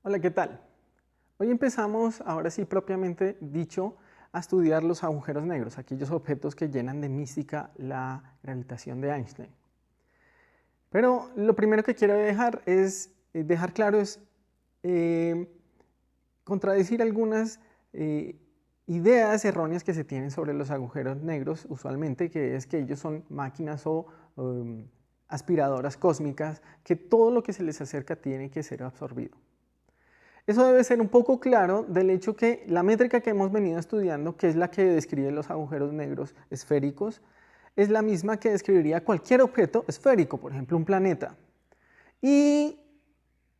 Hola, ¿qué tal? Hoy empezamos, ahora sí propiamente dicho, a estudiar los agujeros negros, aquellos objetos que llenan de mística la gravitación de Einstein. Pero lo primero que quiero dejar claro es eh, contradecir algunas ideas erróneas que se tienen sobre los agujeros negros usualmente, que es que ellos son máquinas o aspiradoras cósmicas, que todo lo que se les acerca tiene que ser absorbido. Eso debe ser un poco claro del hecho que la métrica que hemos venido estudiando, que es la que describe los agujeros negros esféricos, es la misma que describiría cualquier objeto esférico, por ejemplo un planeta. Y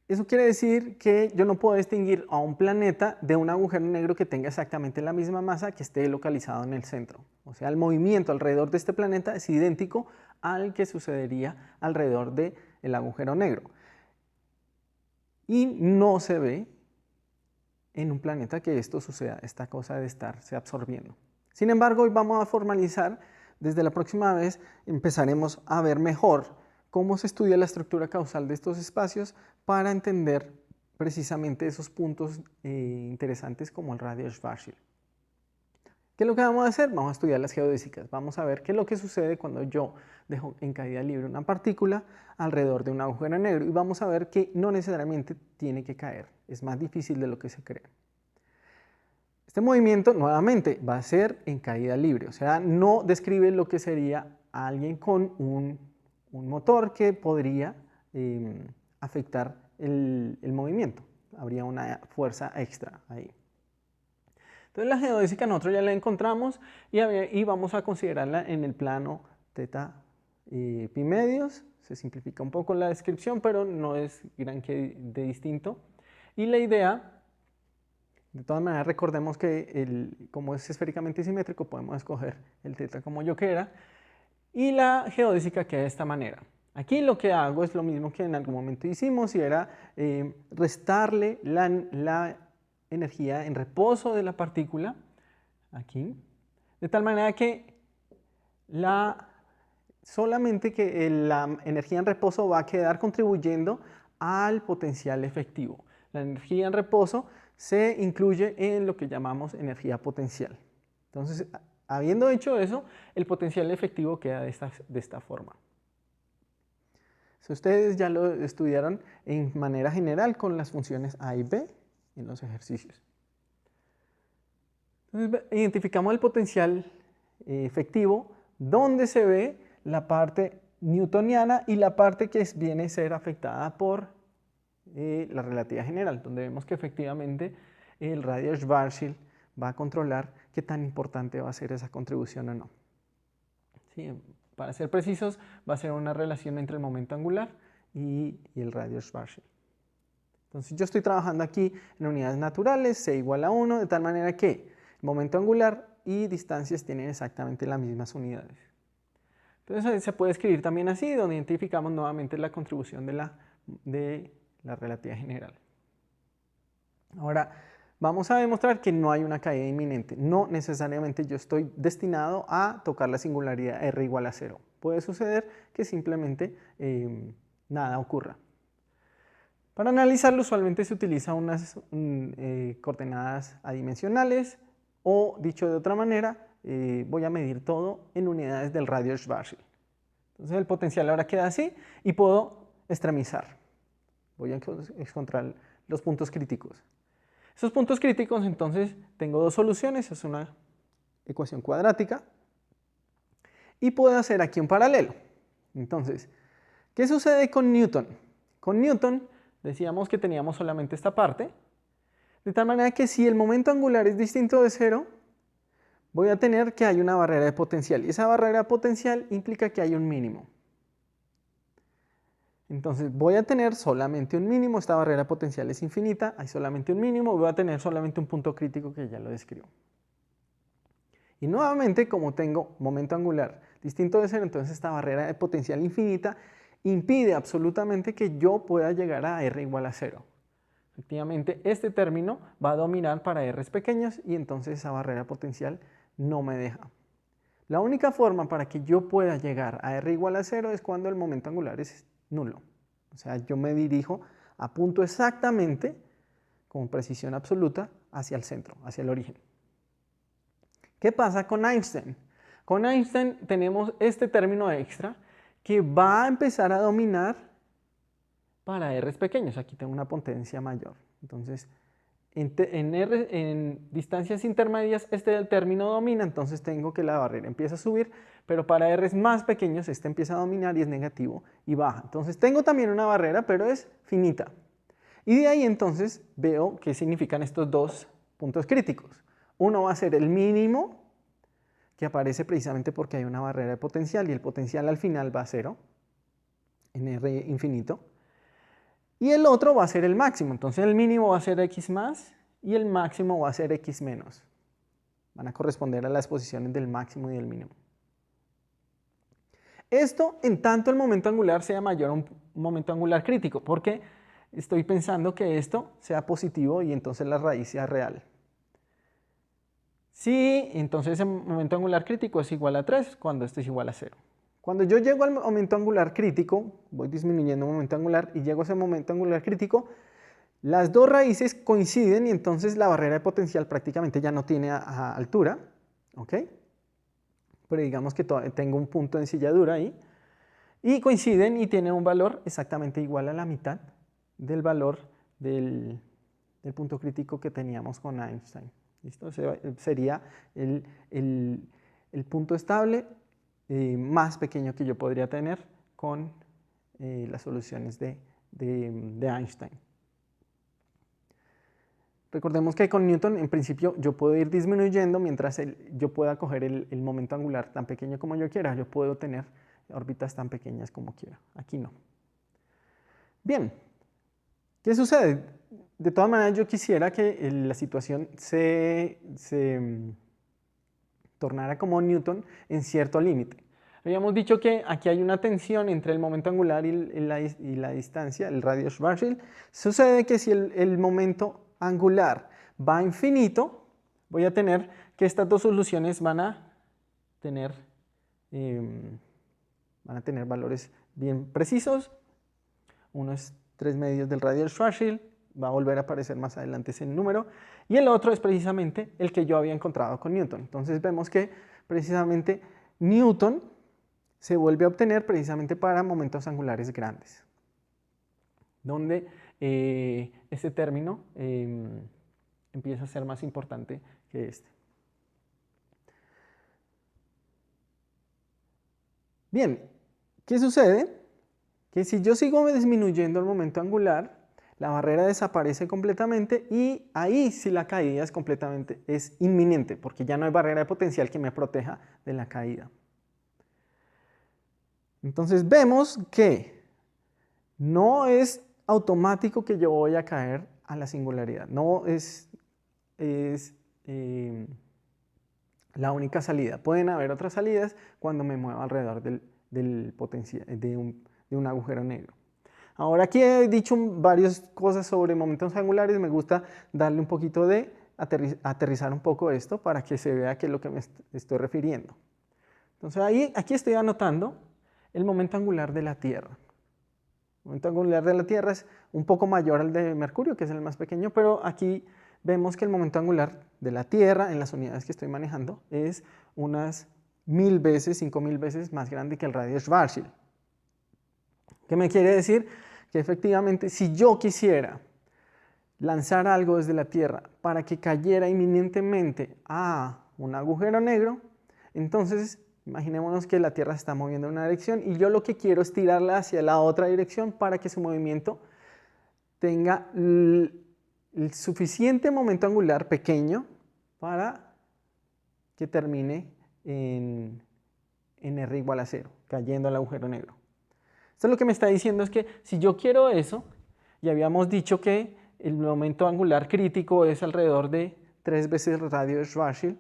eso quiere decir que yo no puedo distinguir a un planeta de un agujero negro que tenga exactamente la misma masa que esté localizado en el centro. O sea, el movimiento alrededor de este planeta es idéntico al que sucedería alrededor del agujero negro. Y no se ve en un planeta que esto suceda, esta cosa de estarse absorbiendo. Sin embargo, hoy vamos a formalizar, desde la próxima vez empezaremos a ver mejor cómo se estudia la estructura causal de estos espacios para entender precisamente esos puntos interesantes como el radio Schwarzschild. ¿Qué es lo que vamos a hacer? Vamos a estudiar las geodésicas. Vamos a ver qué es lo que sucede cuando yo dejo en caída libre una partícula alrededor de un agujero negro y vamos a ver que no necesariamente tiene que caer. Es más difícil de lo que se cree. Este movimiento nuevamente va a ser en caída libre, o sea, no describe lo que sería alguien con un motor que podría afectar el movimiento. Habría una fuerza extra ahí. Entonces la geodésica nosotros ya la encontramos y vamos a considerarla en el plano teta pi medios. Se simplifica un poco la descripción, pero no es gran que de distinto. Y la idea, de todas maneras, recordemos que como es esféricamente simétrico, podemos escoger el teta como yo quiera. Y la geodésica queda de esta manera. Aquí lo que hago es lo mismo que en algún momento hicimos y era restarle la energía en reposo de la partícula, aquí, de tal manera que solamente que la energía en reposo va a quedar contribuyendo al potencial efectivo. La energía en reposo se incluye en lo que llamamos energía potencial. Entonces, habiendo hecho eso, el potencial efectivo queda de esta forma. Si ustedes ya lo estudiaron en manera general con las funciones A y B en los ejercicios. Entonces, identificamos el potencial efectivo donde se ve la parte newtoniana y la parte que viene a ser afectada por la relatividad general, donde vemos que efectivamente el radio Schwarzschild va a controlar qué tan importante va a ser esa contribución o no. ¿Sí? Para ser precisos, va a ser una relación entre el momento angular y el radio Schwarzschild. Entonces yo estoy trabajando aquí en unidades naturales, c igual a 1, de tal manera que el momento angular y distancias tienen exactamente las mismas unidades. Entonces se puede escribir también así, donde identificamos nuevamente la contribución de la relatividad general. Ahora, vamos a demostrar que no hay una caída inminente. No necesariamente yo estoy destinado a tocar la singularidad r igual a 0. Puede suceder que simplemente nada ocurra. Para analizarlo usualmente se utilizan unas coordenadas adimensionales o, dicho de otra manera, voy a medir todo en unidades del radio Schwarzschild. Entonces el potencial ahora queda así y puedo extremizar. Voy a encontrar los puntos críticos. Esos puntos críticos, entonces, tengo dos soluciones. Es una ecuación cuadrática y puedo hacer aquí un paralelo. Entonces, ¿qué sucede con Newton? Con Newton decíamos que teníamos solamente esta parte, de tal manera que si el momento angular es distinto de 0, voy a tener que hay una barrera de potencial, y esa barrera de potencial implica que hay un mínimo. Entonces voy a tener solamente un mínimo, esta barrera potencial es infinita, hay solamente un mínimo, voy a tener solamente un punto crítico que ya lo describo. Y nuevamente, como tengo momento angular distinto de 0, entonces esta barrera de potencial infinita impide absolutamente que yo pueda llegar a r igual a 0. Efectivamente, este término va a dominar para r's pequeños y entonces esa barrera potencial no me deja. La única forma para que yo pueda llegar a r igual a 0 es cuando el momento angular es nulo. O sea, yo me dirijo, apunto exactamente con precisión absoluta hacia el centro, hacia el origen. ¿Qué pasa con Einstein? Con Einstein tenemos este término extra que va a empezar a dominar para R's pequeños. Aquí tengo una potencia mayor. Entonces, en distancias intermedias este término domina, entonces tengo que la barrera empieza a subir, pero para R's más pequeños este empieza a dominar y es negativo y baja. Entonces tengo también una barrera, pero es finita. Y de ahí entonces veo qué significan estos dos puntos críticos. Uno va a ser el mínimo, que aparece precisamente porque hay una barrera de potencial y el potencial al final va a 0 en R infinito. Y el otro va a ser el máximo, entonces el mínimo va a ser x más y el máximo va a ser x menos. Van a corresponder a las posiciones del máximo y del mínimo. Esto en tanto el momento angular sea mayor a un momento angular crítico, porque estoy pensando que esto sea positivo y entonces la raíz sea real. Sí, entonces el momento angular crítico es igual a 3 cuando esto es igual a 0. Cuando yo llego al momento angular crítico, voy disminuyendo el momento angular y llego a ese momento angular crítico, las dos raíces coinciden y entonces la barrera de potencial prácticamente ya no tiene altura, ¿ok? Pero digamos que tengo un punto de ensilladura ahí, y coinciden y tienen un valor exactamente igual a la mitad del valor del punto crítico que teníamos con Einstein. ¿Listo? Sería el punto estable más pequeño que yo podría tener con las soluciones de Einstein. Recordemos que con Newton, en principio, yo puedo ir disminuyendo mientras yo pueda coger el momento angular tan pequeño como yo quiera. Yo puedo tener órbitas tan pequeñas como quiera. Aquí no. Bien, ¿qué sucede? De todas maneras, yo quisiera que la situación se tornara como Newton en cierto límite. Habíamos dicho que aquí hay una tensión entre el momento angular y la distancia, el radio Schwarzschild. Sucede que si el momento angular va a infinito, voy a tener que estas dos soluciones van a tener valores bien precisos. Uno es 3 medios del radio Schwarzschild, va a volver a aparecer más adelante ese número, y el otro es precisamente el que yo había encontrado con Newton. Entonces vemos que precisamente Newton se vuelve a obtener precisamente para momentos angulares grandes, donde este término empieza a ser más importante que este. Bien, ¿qué sucede? Que si yo sigo disminuyendo el momento angular, la barrera desaparece completamente y ahí sí la caída es inminente, porque ya no hay barrera de potencial que me proteja de la caída. Entonces vemos que no es automático que yo voy a caer a la singularidad, no es la única salida. Pueden haber otras salidas cuando me muevo alrededor de un agujero negro. Ahora aquí he dicho varias cosas sobre momentos angulares, me gusta darle un poquito de aterrizar un poco esto para que se vea qué es lo que me estoy refiriendo. Entonces aquí estoy anotando el momento angular de la Tierra. El momento angular de la Tierra es un poco mayor al de Mercurio, que es el más pequeño, pero aquí vemos que el momento angular de la Tierra en las unidades que estoy manejando es unas 1000 veces, 5000 veces más grande que el radio Schwarzschild. ¿Qué me quiere decir? Que efectivamente si yo quisiera lanzar algo desde la Tierra para que cayera inminentemente a un agujero negro, entonces imaginémonos que la Tierra se está moviendo en una dirección y yo lo que quiero es tirarla hacia la otra dirección para que su movimiento tenga el suficiente momento angular pequeño para que termine en R igual a 0, cayendo al agujero negro. Esto lo que me está diciendo es que si yo quiero eso, y habíamos dicho que el momento angular crítico es alrededor de 3 veces el radio de Schwarzschild,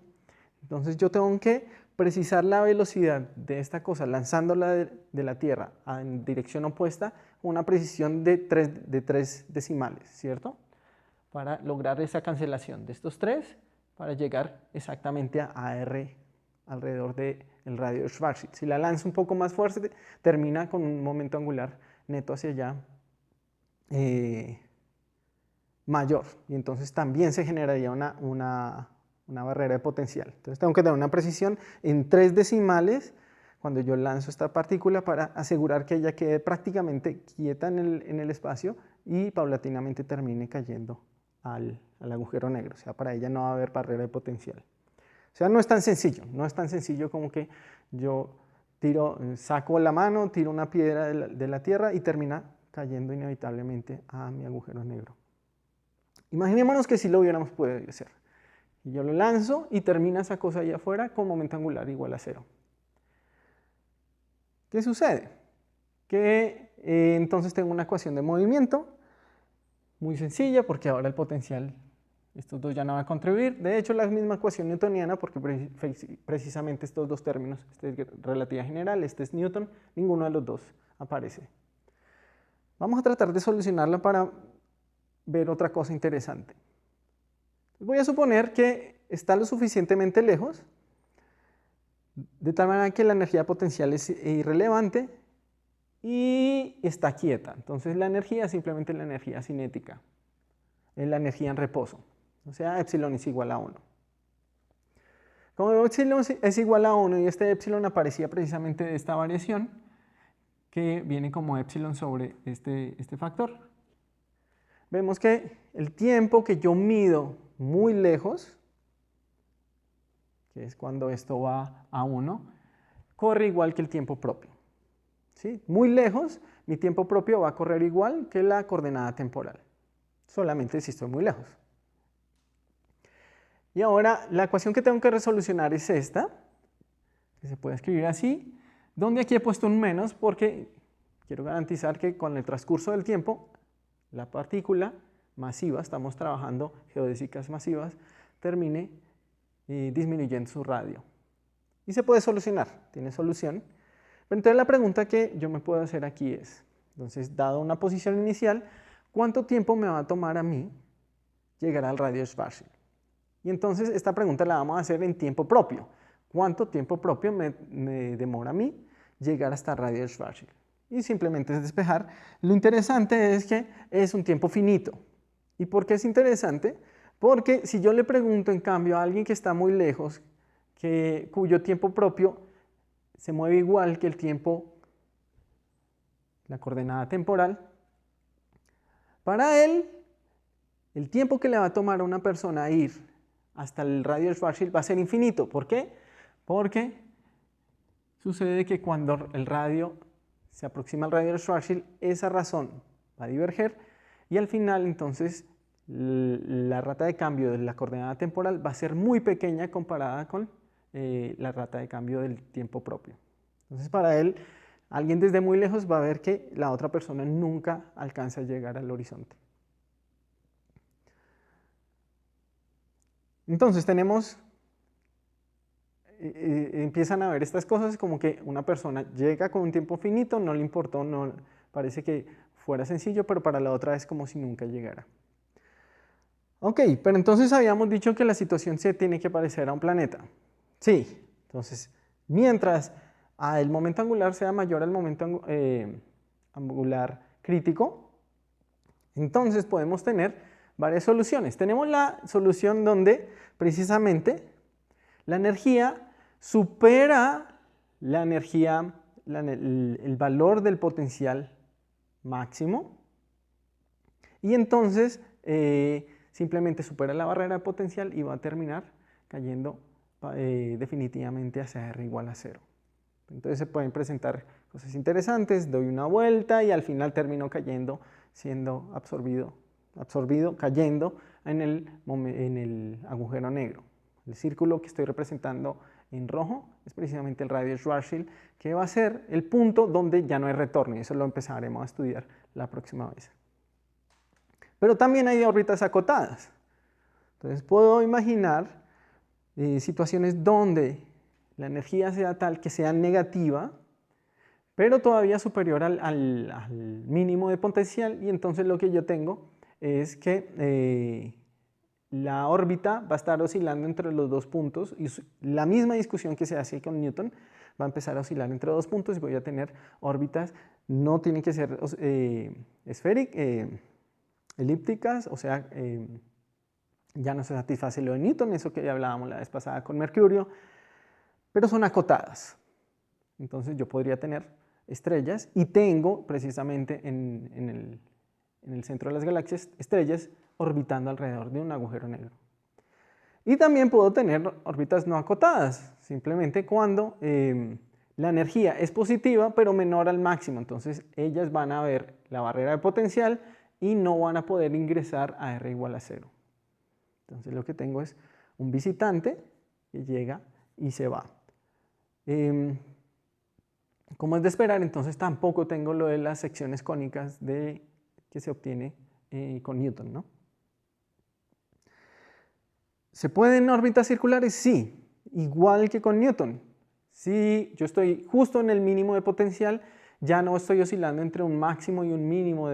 entonces yo tengo que precisar la velocidad de esta cosa lanzándola de la Tierra en dirección opuesta con una precisión de 3 decimales, ¿cierto? Para lograr esa cancelación de estos 3 para llegar exactamente a R alrededor del radio de Schwarzschild. Si la lanzo un poco más fuerte, termina con un momento angular neto hacia allá mayor, y entonces también se generaría una barrera de potencial. Entonces tengo que tener una precisión en 3 decimales cuando yo lanzo esta partícula para asegurar que ella quede prácticamente quieta en el espacio y paulatinamente termine cayendo al agujero negro. O sea, para ella no va a haber barrera de potencial. O sea, no es tan sencillo como que yo saco la mano, tiro una piedra de la Tierra y termina cayendo inevitablemente a mi agujero negro. Imaginémonos que sí lo hubiéramos podido hacer. Y yo lo lanzo y termina esa cosa allá afuera con momento angular igual a 0. ¿Qué sucede? Que entonces tengo una ecuación de movimiento muy sencilla porque ahora el potencial, estos dos ya no van a contribuir. De hecho, la misma ecuación newtoniana porque precisamente estos dos términos, este es relatividad general, este es Newton, ninguno de los dos aparece. Vamos a tratar de solucionarla para ver otra cosa interesante. Voy a suponer que está lo suficientemente lejos, de tal manera que la energía potencial es irrelevante y está quieta. Entonces la energía es simplemente la energía cinética, es la energía en reposo. O sea, epsilon es igual a 1. Como epsilon es igual a 1 y este epsilon aparecía precisamente de esta variación, que viene como epsilon sobre este factor. Vemos que el tiempo que yo mido muy lejos, que es cuando esto va a 1, corre igual que el tiempo propio. ¿Sí? Muy lejos, mi tiempo propio va a correr igual que la coordenada temporal, solamente si estoy muy lejos. Y ahora la ecuación que tengo que resolucionar es esta, que se puede escribir así, donde aquí he puesto un menos porque quiero garantizar que con el transcurso del tiempo la partícula masiva, estamos trabajando geodésicas masivas, termine disminuyendo su radio. Y se puede solucionar, tiene solución. Pero entonces la pregunta que yo me puedo hacer aquí es, entonces, dado una posición inicial, ¿cuánto tiempo me va a tomar a mí llegar al radio Schwarzschild? Y entonces esta pregunta la vamos a hacer en tiempo propio. ¿Cuánto tiempo propio me demora a mí llegar hasta radio Schwarzschild? Y simplemente es despejar. Lo interesante es que es un tiempo finito. ¿Y por qué es interesante? Porque si yo le pregunto en cambio a alguien que está muy lejos, cuyo tiempo propio se mueve igual que el tiempo, la coordenada temporal, para él, el tiempo que le va a tomar a una persona ir hasta el radio Schwarzschild va a ser infinito. ¿Por qué? Porque sucede que cuando el radio se aproxima al radio Schwarzschild, esa razón va a diverger y al final entonces la rata de cambio de la coordenada temporal va a ser muy pequeña comparada con la rata de cambio del tiempo propio. Entonces para él, alguien desde muy lejos va a ver que la otra persona nunca alcanza a llegar al horizonte. Entonces tenemos, empiezan a ver estas cosas como que una persona llega con un tiempo finito, no le importó, no, parece que fuera sencillo, pero para la otra es como si nunca llegara. Ok, pero entonces habíamos dicho que la situación se tiene que parecer a un planeta. Sí, entonces mientras el momento angular sea mayor al momento angular crítico, entonces podemos tener varias soluciones. Tenemos la solución donde precisamente la energía supera la energía, el valor del potencial máximo y entonces simplemente supera la barrera de potencial y va a terminar cayendo definitivamente hacia R igual a 0. Entonces se pueden presentar cosas interesantes, doy una vuelta y al final termino cayendo, siendo absorbido, cayendo en el agujero negro. El círculo que estoy representando en rojo es precisamente el radio Schwarzschild, que va a ser el punto donde ya no hay retorno, y eso lo empezaremos a estudiar la próxima vez. Pero también hay órbitas acotadas. Entonces puedo imaginar situaciones donde la energía sea tal que sea negativa, pero todavía superior al mínimo de potencial, y entonces lo que yo tengo es que la órbita va a estar oscilando entre los dos puntos, y la misma discusión que se hace con Newton va a empezar a oscilar entre dos puntos y voy a tener órbitas, no tienen que ser elípticas, o sea, ya no se satisface lo de Newton, eso que ya hablábamos la vez pasada con Mercurio, pero son acotadas. Entonces yo podría tener estrellas y tengo precisamente en el centro de las galaxias estrellas orbitando alrededor de un agujero negro. Y también puedo tener órbitas no acotadas, simplemente cuando la energía es positiva pero menor al máximo, entonces ellas van a ver la barrera de potencial y no van a poder ingresar a R igual a 0. Entonces lo que tengo es un visitante que llega y se va. Como es de esperar, entonces tampoco tengo lo de las secciones cónicas que se obtiene con Newton, ¿no? ¿Se pueden órbitas circulares? Sí, igual que con Newton. Si yo estoy justo en el mínimo de potencial, ya no estoy oscilando entre un máximo y un mínimo,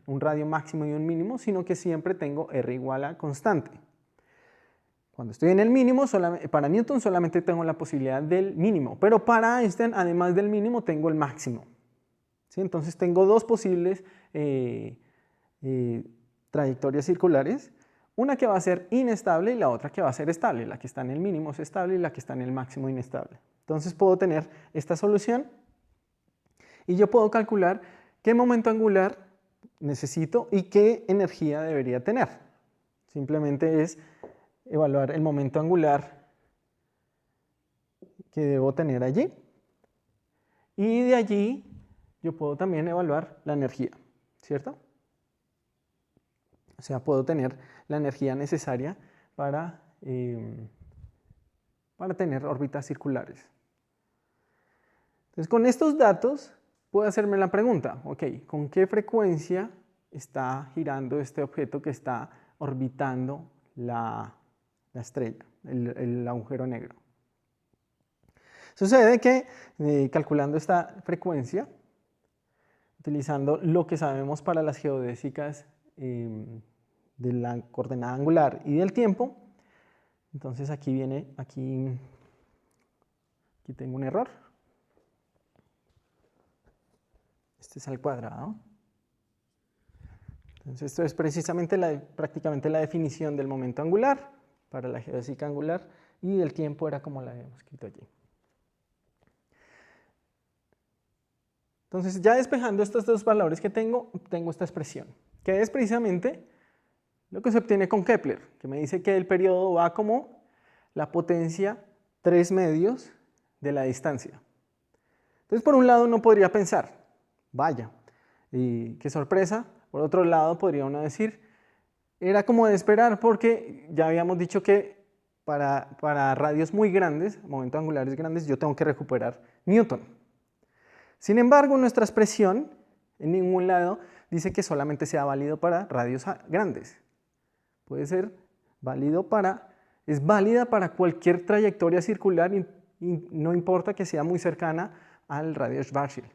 un radio máximo y un mínimo, sino que siempre tengo R igual a constante. Cuando estoy en el mínimo, para Newton solamente tengo la posibilidad del mínimo, pero para Einstein, además del mínimo, tengo el máximo. ¿Sí? Entonces tengo dos posibles trayectorias circulares, una que va a ser inestable y la otra que va a ser estable. La que está en el mínimo es estable y la que está en el máximo inestable. Entonces puedo tener esta solución y yo puedo calcular qué momento angular necesito y qué energía debería tener. Simplemente es evaluar el momento angular que debo tener allí y de allí yo puedo también evaluar la energía, ¿cierto? O sea, puedo tener la energía necesaria para tener órbitas circulares. Entonces, con estos datos puedo hacerme la pregunta, ok, ¿con qué frecuencia está girando este objeto que está orbitando la estrella, el agujero negro? Sucede que calculando esta frecuencia, utilizando lo que sabemos para las geodésicas de la coordenada angular y del tiempo, entonces aquí tengo un error. Este es al cuadrado. Entonces esto es precisamente prácticamente la definición del momento angular para la geodésica angular y del tiempo era como la hemos escrito allí. Entonces ya despejando estos dos valores que tengo esta expresión, que es precisamente lo que se obtiene con Kepler, que me dice que el periodo va como la potencia 3 medios de la distancia. Entonces, por un lado, uno podría pensar, vaya, y qué sorpresa. Por otro lado, podría uno decir, era como de esperar porque ya habíamos dicho que para radios muy grandes, momentos angulares grandes, yo tengo que recuperar Newton. Sin embargo, nuestra expresión en ningún lado dice que solamente sea válido para radios grandes. Puede ser válido es válida para cualquier trayectoria circular y no importa que sea muy cercana al radio Schwarzschild.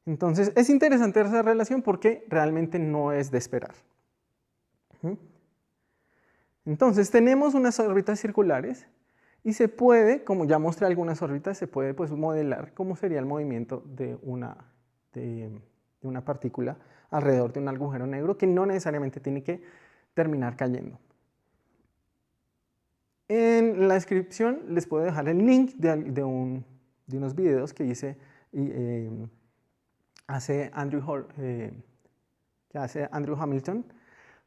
Entonces es interesante esa relación porque realmente no es de esperar. Entonces tenemos unas órbitas circulares y se puede, como ya mostré algunas órbitas, se puede pues modelar cómo sería el movimiento de una partícula alrededor de un agujero negro que no necesariamente tiene que terminar cayendo. En la descripción les puedo dejar el link de unos videos que hace Andrew Hamilton,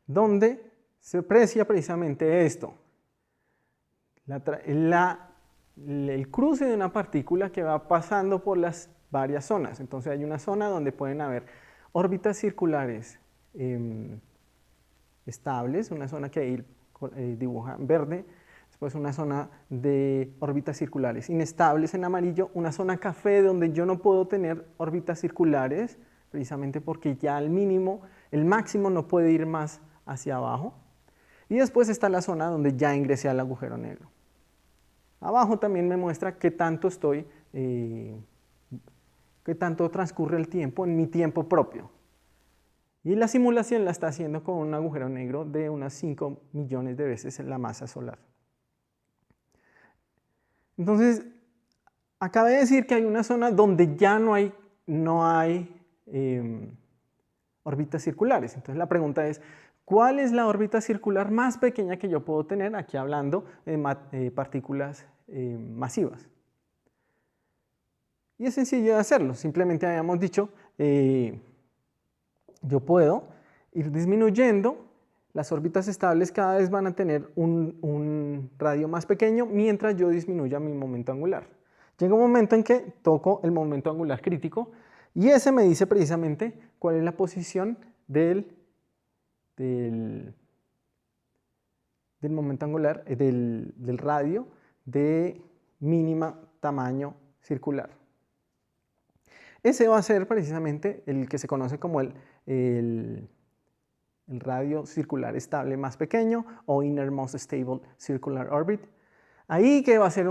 donde se aprecia precisamente esto, el cruce de una partícula que va pasando por las varias zonas. Entonces hay una zona donde pueden haber órbitas circulares estables, una zona que ahí dibuja en verde, después una zona de órbitas circulares inestables en amarillo, una zona café donde yo no puedo tener órbitas circulares, precisamente porque ya el máximo no puede ir más hacia abajo, y después está la zona donde ya ingresé al agujero negro. Abajo también me muestra qué tanto transcurre el tiempo en mi tiempo propio. Y la simulación la está haciendo con un agujero negro de unas 5 millones de veces la masa solar. Entonces, acabé de decir que hay una zona donde ya no hay órbitas circulares. Entonces la pregunta es, ¿cuál es la órbita circular más pequeña que yo puedo tener? Aquí hablando de partículas masivas. Y es sencillo de hacerlo, simplemente habíamos dicho, yo puedo ir disminuyendo, las órbitas estables cada vez van a tener un radio más pequeño mientras yo disminuya mi momento angular. Llega un momento en que toco el momento angular crítico y ese me dice precisamente cuál es la posición del momento angular, del radio de mínima tamaño circular. Ese va a ser precisamente el que se conoce como el radio circular estable más pequeño o Innermost Stable Circular Orbit. Ahí que va a ser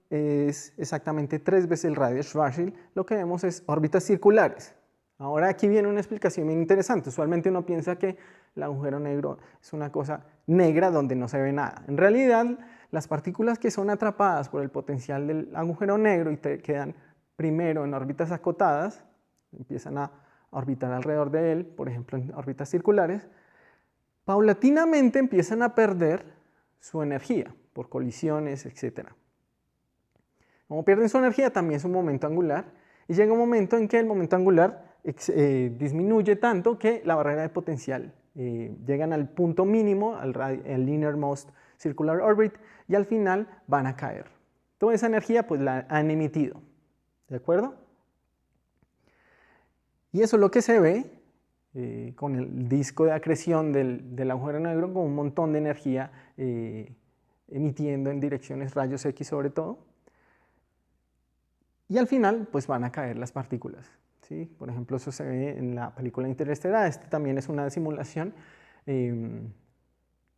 es exactamente 3 veces el radio de Schwarzschild, lo que vemos es órbitas circulares. Ahora aquí viene una explicación bien interesante. Usualmente uno piensa que el agujero negro es una cosa negra donde no se ve nada. En realidad, las partículas que son atrapadas por el potencial del agujero negro y te quedan primero en órbitas acotadas, empiezan a orbitar alrededor de él, por ejemplo en órbitas circulares, paulatinamente empiezan a perder su energía por colisiones, etc. Como pierden su energía, también su momento angular, y llega un momento en que el momento angular disminuye tanto que la barrera de potencial llegan al punto mínimo, el innermost circular orbit, y al final van a caer. Toda esa energía pues la han emitido, ¿de acuerdo? Y eso es lo que se ve con el disco de acreción del agujero negro, con un montón de energía emitiendo en direcciones rayos X sobre todo. Y al final pues van a caer las partículas, ¿sí? Por ejemplo, eso se ve en la película Interestelar. Este también es una simulación,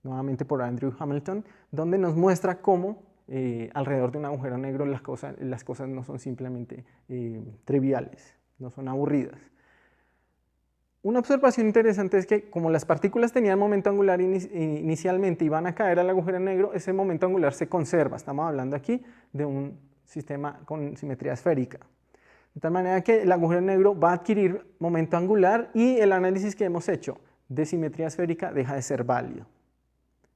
nuevamente por Andrew Hamilton, donde nos muestra cómo alrededor de un agujero negro las cosas no son simplemente triviales, no son aburridas. Una observación interesante es que como las partículas tenían momento angular inicialmente y van a caer al agujero negro, ese momento angular se conserva. Estamos hablando aquí de un sistema con simetría esférica. De tal manera que el agujero negro va a adquirir momento angular y el análisis que hemos hecho de simetría esférica deja de ser válido.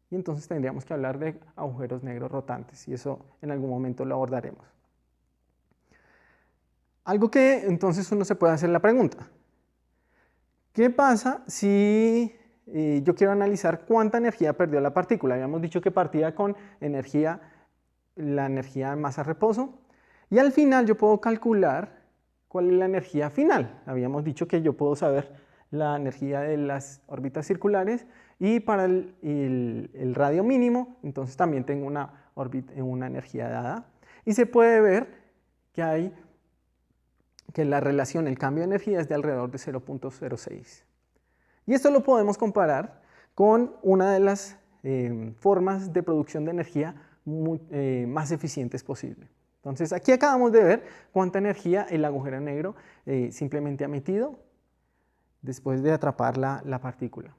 Y entonces tendríamos que hablar de agujeros negros rotantes y eso en algún momento lo abordaremos. Algo que entonces uno se puede hacer la pregunta: ¿qué pasa si yo quiero analizar cuánta energía perdió la partícula? Habíamos dicho que partía con la energía de masa reposo y al final yo puedo calcular cuál es la energía final. Habíamos dicho que yo puedo saber la energía de las órbitas circulares y para el radio mínimo, entonces también tengo una energía dada y se puede ver que la relación, el cambio de energía es de alrededor de 0.06. Y esto lo podemos comparar con una de las formas de producción de energía más eficientes posible. Entonces aquí acabamos de ver cuánta energía el agujero negro simplemente ha emitido después de atrapar la partícula.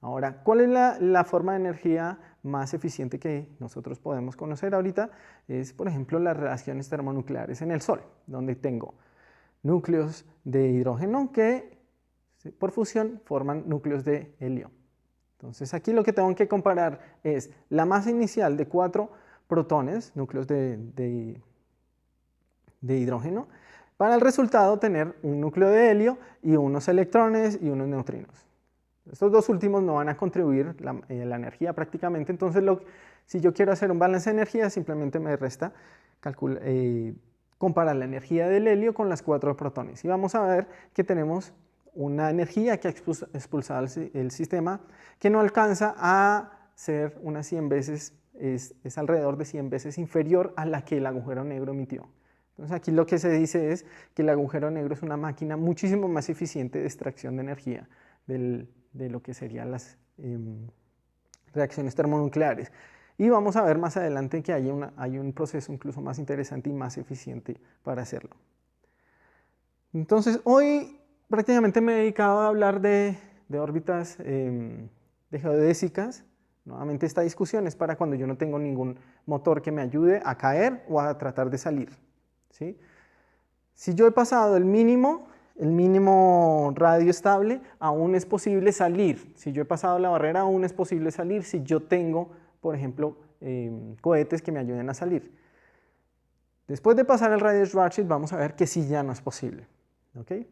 Ahora, ¿cuál es la forma de energía más eficiente que nosotros podemos conocer ahorita? Es, por ejemplo, las reacciones termonucleares en el Sol, donde tengo núcleos de hidrógeno que por fusión forman núcleos de helio. Entonces aquí lo que tengo que comparar es la masa inicial de 4 protones, núcleos de hidrógeno, para el resultado tener un núcleo de helio y unos electrones y unos neutrinos. Estos dos últimos no van a contribuir la energía prácticamente, entonces si yo quiero hacer un balance de energía simplemente me resta comparar la energía del helio con las 4 protones y vamos a ver que tenemos una energía que ha expulsado el sistema que no alcanza a ser unas 100 veces, es alrededor de 100 veces inferior a la que el agujero negro emitió. Entonces aquí lo que se dice es que el agujero negro es una máquina muchísimo más eficiente de extracción de energía de lo que serían las reacciones termonucleares. Y vamos a ver más adelante que hay un proceso incluso más interesante y más eficiente para hacerlo. Entonces hoy prácticamente me he dedicado a hablar de órbitas de geodésicas. Nuevamente esta discusión es para cuando yo no tengo ningún motor que me ayude a caer o a tratar de salir, ¿sí? Si yo he pasado el mínimo el mínimo radio estable, aún es posible salir. Si yo he pasado la barrera, aún es posible salir si yo tengo, por ejemplo, cohetes que me ayuden a salir. Después de pasar el radio Schwarzschild, vamos a ver que sí ya no es posible. ¿Okay?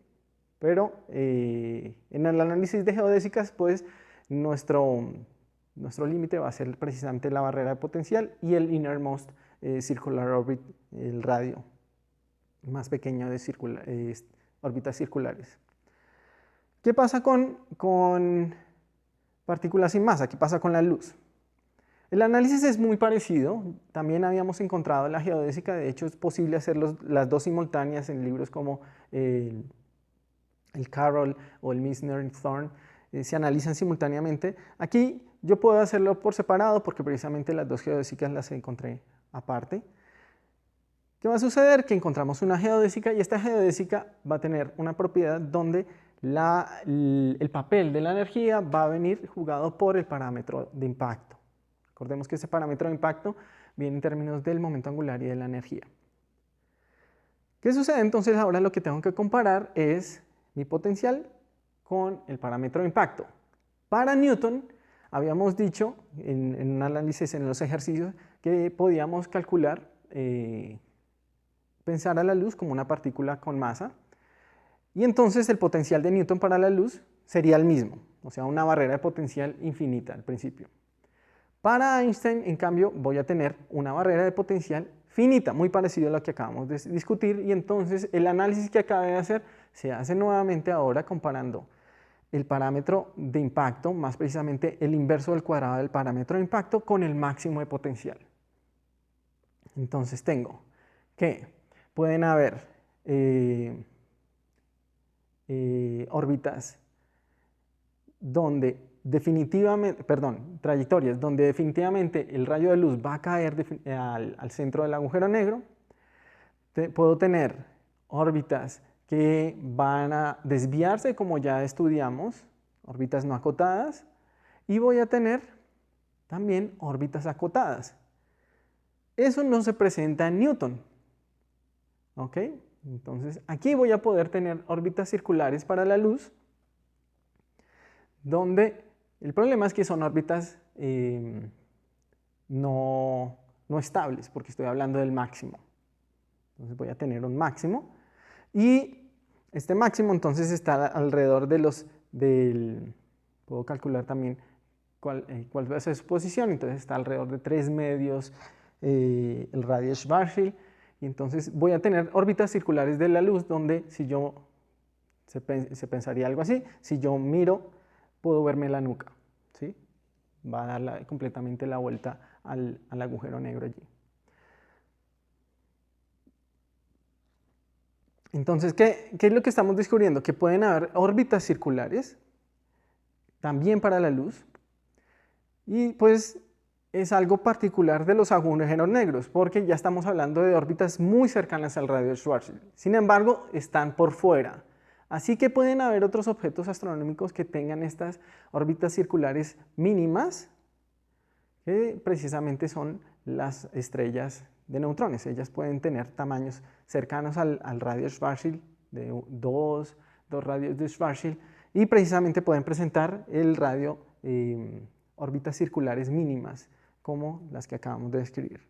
Pero en el análisis de geodésicas, pues nuestro límite va a ser precisamente la barrera de potencial y el innermost circular orbit, el radio más pequeño de órbitas circulares. ¿Qué pasa con partículas sin masa? ¿Qué pasa con la luz? El análisis es muy parecido. También habíamos encontrado la geodésica. De hecho, es posible hacer las dos simultáneas en libros como el Carroll o el Misner-Thorne. Se analizan simultáneamente. Aquí yo puedo hacerlo por separado porque precisamente las dos geodésicas las encontré aparte. ¿Qué va a suceder? Que encontramos una geodésica y esta geodésica va a tener una propiedad donde el papel de la energía va a venir jugado por el parámetro de impacto. Recordemos que ese parámetro de impacto viene en términos del momento angular y de la energía. ¿Qué sucede? Entonces ahora lo que tengo que comparar es mi potencial con el parámetro de impacto. Para Newton habíamos dicho en un análisis en los ejercicios que podíamos calcular pensar a la luz como una partícula con masa y entonces el potencial de Newton para la luz sería el mismo, o sea, una barrera de potencial infinita al principio. Para Einstein, en cambio, voy a tener una barrera de potencial finita, muy parecido a lo que acabamos de discutir, y entonces el análisis que acabé de hacer se hace nuevamente ahora comparando el parámetro de impacto, más precisamente el inverso del cuadrado del parámetro de impacto, con el máximo de potencial. Entonces tengo que pueden haber órbitas donde definitivamente, trayectorias donde definitivamente el rayo de luz va a caer al centro del agujero negro. Puedo tener órbitas que van a desviarse, como ya estudiamos, órbitas no acotadas, y voy a tener también órbitas acotadas. Eso no se presenta en Newton. ¿Ok? Entonces, aquí voy a poder tener órbitas circulares para la luz, donde el problema es que son órbitas no estables, porque estoy hablando del máximo. Entonces voy a tener un máximo, y este máximo entonces está alrededor puedo calcular también cuál va a ser su posición, entonces está alrededor de 3 medios el radio Schwarzschild, y entonces voy a tener órbitas circulares de la luz donde se pensaría algo así, si yo miro puedo verme la nuca, ¿sí? Va a dar completamente la vuelta al agujero negro allí. Entonces, ¿qué es lo que estamos descubriendo? Que pueden haber órbitas circulares también para la luz, y pues es algo particular de los agujeros negros, porque ya estamos hablando de órbitas muy cercanas al radio Schwarzschild. Sin embargo, están por fuera. Así que pueden haber otros objetos astronómicos que tengan estas órbitas circulares mínimas, que precisamente son las estrellas de neutrones. Ellas pueden tener tamaños cercanos al radio Schwarzschild, de dos radios de Schwarzschild, y precisamente pueden presentar el radio órbitas circulares mínimas, como las que acabamos de describir.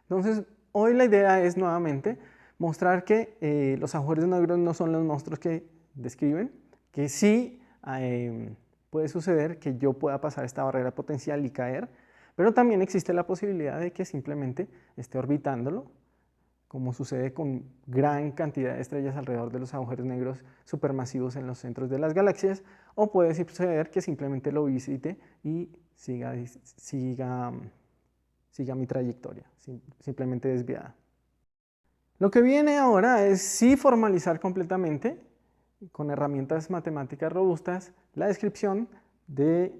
Entonces, hoy la idea es nuevamente mostrar que los agujeros negros no son los monstruos que describen, que sí puede suceder que yo pueda pasar esta barrera potencial y caer, pero también existe la posibilidad de que simplemente esté orbitándolo, como sucede con gran cantidad de estrellas alrededor de los agujeros negros supermasivos en los centros de las galaxias, o puede suceder que simplemente lo visite y siga mi trayectoria, simplemente desviada. Lo que viene ahora es sí formalizar completamente, con herramientas matemáticas robustas, la descripción de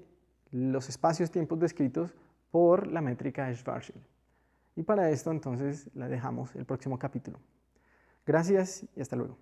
los espacios-tiempos descritos por la métrica de Schwarzschild. Y para esto entonces la dejamos el próximo capítulo. Gracias y hasta luego.